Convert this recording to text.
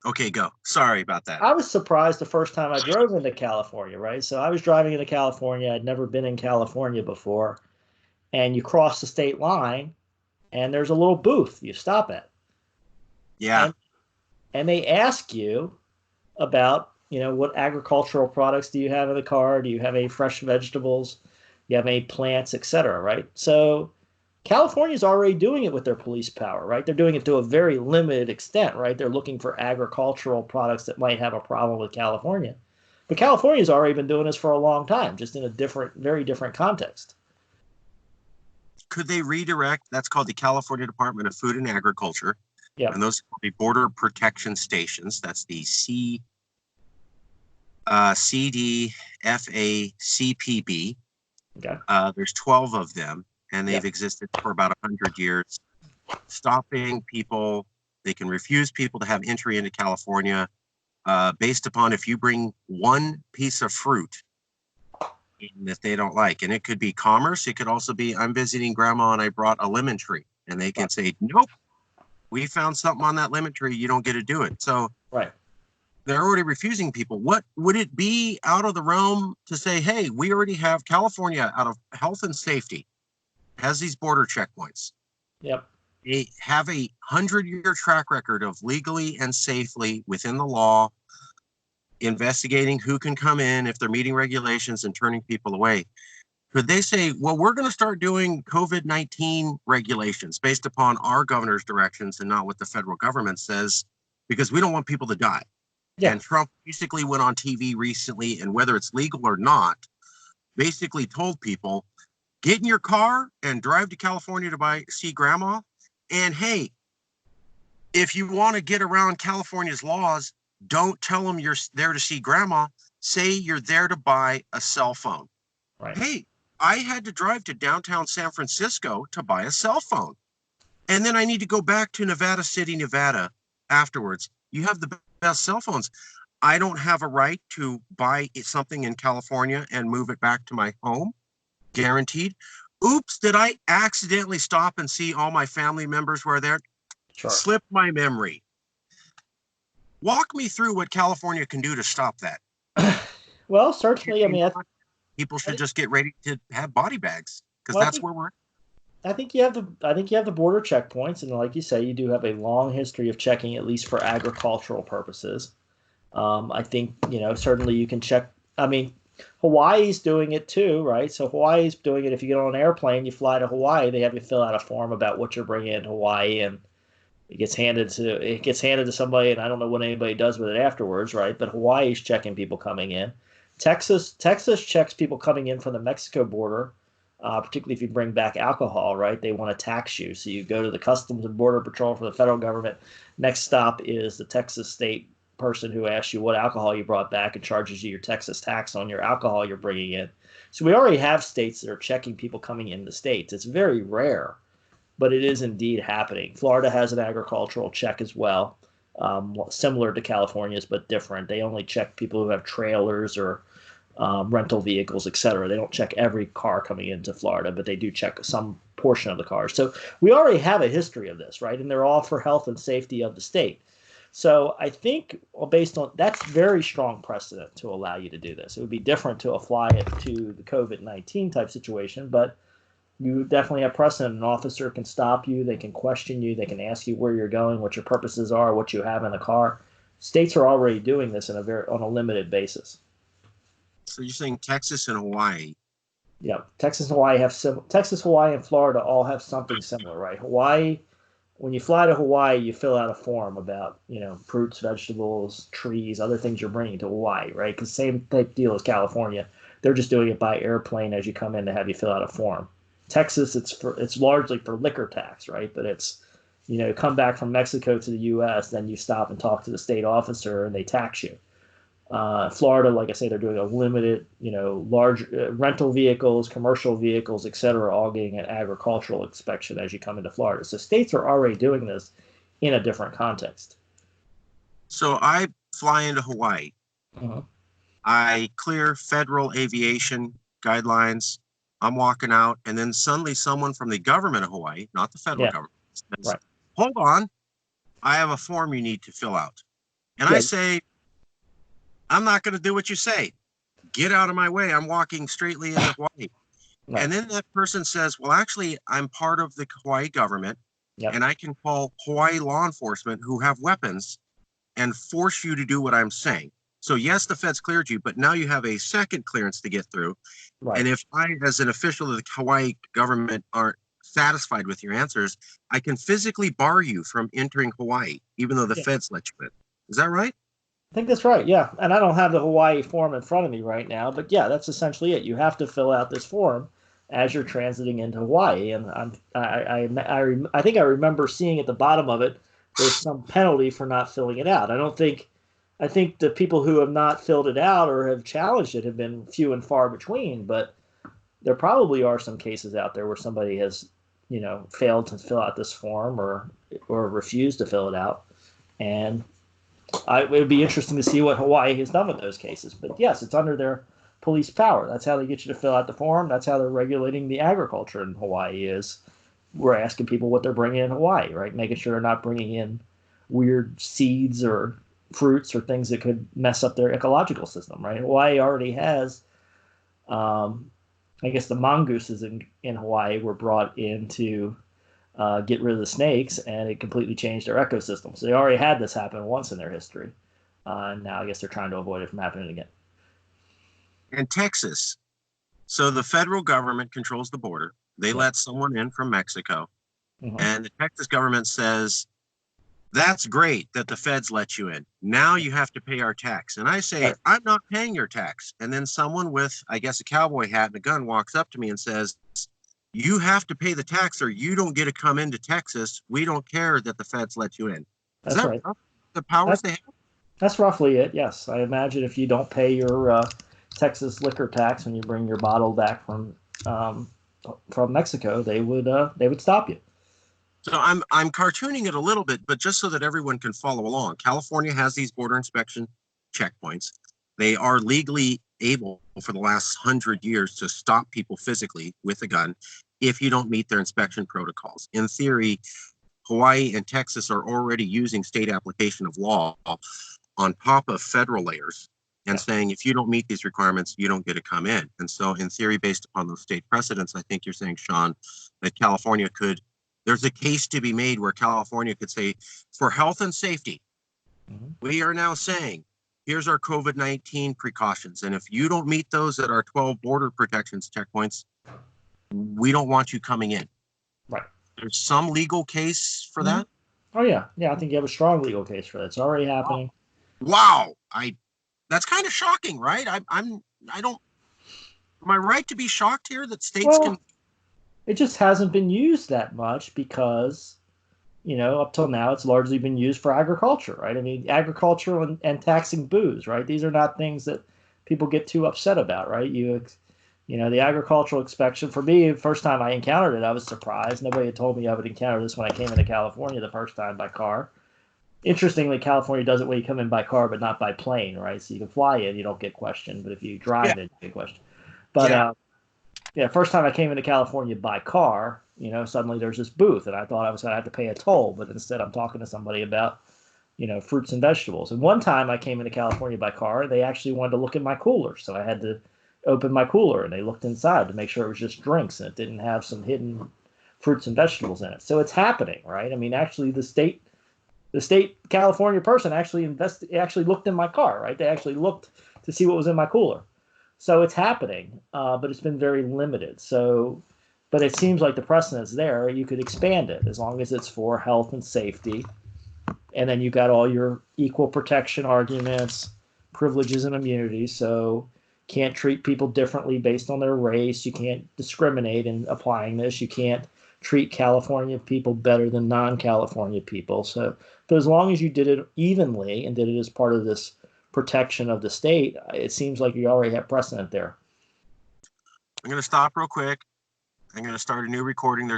Okay, go. Sorry about that. I was surprised the first time I drove into California, right? So I was driving into California. I'd never been in California before. And you cross the state line, and there's a little booth you stop at. Yeah. And and they ask you about, what agricultural products do you have in the car? Do you have any fresh vegetables? Do you have any plants, etc., right? So California's already doing it with their police power, right? They're doing it to a very limited extent, right? They're looking for agricultural products that might have a problem with California. But California's already been doing this for a long time, just in a different, very different context. Could they redirect? That's called the California Department of Food and Agriculture. Yep. And those will be border protection stations. That's the CDFACPB. Okay. There's 12 of them, and they've Yep. existed for about 100 years, stopping people. They can refuse people to have entry into California based upon if you bring one piece of fruit that they don't like. And it could be commerce. It could also be, I'm visiting grandma and I brought a lemon tree. And they can say, nope, we found something on that lemon tree. You don't get to do it. So Right. they're already refusing people. What would it be out of the realm to say, hey, we already have California out of health and safety has these border checkpoints. Yep. They have a 100-year track record of legally and safely within the law investigating who can come in if they're meeting regulations and turning people away. Could they say, well, we're going to start doing COVID-19 regulations based upon our governor's directions and not what the federal government says, because we don't want people to die? Yeah. And Trump basically went on TV recently, and whether it's legal or not, basically told people, get in your car and drive to California to see grandma. And hey, if you want to get around California's laws, don't tell them you're there to see grandma. Say you're there to buy a cell phone. Right. Hey, I had to drive to downtown San Francisco to buy a cell phone. And then I need to go back to Nevada City, Nevada afterwards. You have the best cell phones. I don't have a right to buy something in California and move it back to my home, guaranteed. Oops, did I accidentally stop and see all my family members were there? Sure. Slipped my memory. Walk me through what California can do to stop that. Well, certainly, I mean, people should just get ready to have body bags, because well, that's where we're at. I think you have the border checkpoints, and like you say, you do have a long history of checking, at least for agricultural purposes. I think certainly you can check. I mean, Hawaii's doing it too, right? So Hawaii's doing it. If you get on an airplane, you fly to Hawaii, they have you fill out a form about what you're bringing in Hawaii, and it gets handed to somebody, and I don't know what anybody does with it afterwards, right? But Hawaii's checking people coming in. Texas checks people coming in from the Mexico border, particularly if you bring back alcohol, right? They want to tax you, so you go to the Customs and Border Patrol for the federal government. Next stop is the Texas state person who asks you what alcohol you brought back and charges you your Texas tax on your alcohol you're bringing in. So we already have states that are checking people coming in the states. It's very rare, but it is indeed happening. Florida has an agricultural check as well, similar to California's, but different. They only check people who have trailers or rental vehicles, etc. They don't check every car coming into Florida, but they do check some portion of the cars. So we already have a history of this, right? And they're all for health and safety of the state. So I think, based on that's very strong precedent to allow you to do this. It would be different to apply it to the COVID-19 type situation, but you definitely have precedent. An officer can stop you, they can question you, they can ask you where you're going, what your purposes are, what you have in the car. States are already doing this on a limited basis. So you're saying Texas and Hawaii? Yeah, Texas Hawaii, and Florida all have something similar, right? Hawaii, when you fly to Hawaii, you fill out a form about fruits, vegetables, trees, other things you're bringing to Hawaii, right? Because same type deal as California. They're just doing it by airplane as you come in to have you fill out a form. Texas, it's largely for liquor tax, right? But it's come back from Mexico to the U.S., then you stop and talk to the state officer, and they tax you. Florida, like I say, they're doing a limited, large rental vehicles, commercial vehicles, et cetera, all getting an agricultural inspection as you come into Florida. So states are already doing this in a different context. So I fly into Hawaii. Uh-huh. I clear federal aviation guidelines. I'm walking out, and then suddenly someone from the government of Hawaii, not the federal government, says, right. Hold on, I have a form you need to fill out. And I Yeah. say, I'm not going to do what you say. Get out of my way. I'm walking straightly into Hawaii. Right. And then that person says, well, actually, I'm part of the Hawaii government Yep. and I can call Hawaii law enforcement who have weapons and force you to do what I'm saying. So, yes, the feds cleared you, but now you have a second clearance to get through. Right. And if I, as an official of the Hawaii government, aren't satisfied with your answers, I can physically bar you from entering Hawaii, even though the Yeah. feds let you in. Is that right? I think that's right. Yeah. And I don't have the Hawaii form in front of me right now, but yeah, that's essentially it. You have to fill out this form as you're transiting into Hawaii. And I think I remember seeing at the bottom of it, there's some penalty for not filling it out. I think the people who have not filled it out or have challenged it have been few and far between, but there probably are some cases out there where somebody has, failed to fill out this form or refused to fill it out. And it would be interesting to see what Hawaii has done with those cases. But yes, it's under their police power. That's how they get you to fill out the form. That's how they're regulating the agriculture in Hawaii. Is we're asking people what they're bringing in Hawaii, right? Making sure they're not bringing in weird seeds or fruits or things that could mess up their ecological system, right? Hawaii already has, I guess the mongooses in Hawaii were brought in to get rid of the snakes, and it completely changed their ecosystem. So they already had this happen once in their history. And now I guess they're trying to avoid it from happening again. And Texas. So the federal government controls the border. They Yeah. let someone in from Mexico. Mm-hmm. And the Texas government says, that's great that the feds let you in. Now you have to pay our tax. And I say, Right. I'm not paying your tax. And then someone with, I guess, a cowboy hat and a gun walks up to me and says, you have to pay the tax or you don't get to come into Texas. We don't care that the feds let you in. Is That's that right. the powers That, they have? that's roughly it. Yes, I imagine if you don't pay your Texas liquor tax when you bring your bottle back um, from Mexico, they would stop you. So I'm cartooning it a little bit, but just so that everyone can follow along. California has these border inspection checkpoints. They are legally able for the last 100 years to stop people physically with a gun if you don't meet their inspection protocols. In theory, Hawaii and Texas are already using state application of law on top of federal layers and Yeah. saying if you don't meet these requirements, you don't get to come in. And so in theory, based upon those state precedents, I think you're saying, Shawn, that California could, there's a case to be made where California could say, for health and safety, Mm-hmm. we are now saying, here's our COVID-19 precautions. And if you don't meet those at our 12 border protections checkpoints, we don't want you coming in. Right. There's some legal case for Mm-hmm. that. Oh yeah, yeah. I think you have a strong legal case for that. It's already happening. Wow. That's kind of shocking, right? I don't, am I right to be shocked here that states can? Well, it just hasn't been used that much because up till now, it's largely been used for agriculture, right? I mean, agriculture and taxing booze, right? These are not things that people get too upset about, right? The agricultural inspection, for me, the first time I encountered it, I was surprised. Nobody had told me I would encounter this when I came into California the first time by car. Interestingly, California does it when you come in by car, but not by plane, right? So you can fly in, you don't get questioned, but if you drive Yeah. in, you get questioned. But Yeah. yeah, first time I came into California by car, suddenly there's this booth, and I thought I was going to have to pay a toll, but instead I'm talking to somebody about, fruits and vegetables. And one time I came into California by car, they actually wanted to look in my cooler, so I had to open my cooler, and they looked inside to make sure it was just drinks and it didn't have some hidden fruits and vegetables in it. So it's happening, right? I mean, actually, the state California person actually looked in my car, right? They actually looked to see what was in my cooler. So it's happening, but it's been very limited. So, but it seems like the precedent's there. You could expand it as long as it's for health and safety, and then you got all your equal protection arguments, privileges and immunities. So, can't treat people differently based on their race. You can't discriminate in applying this. You can't treat California people better than non-California people. So, but as long as you did it evenly and did it as part of this protection of the state, it seems like you already have precedent there. I'm going to stop real quick. I'm going to start a new recording. There's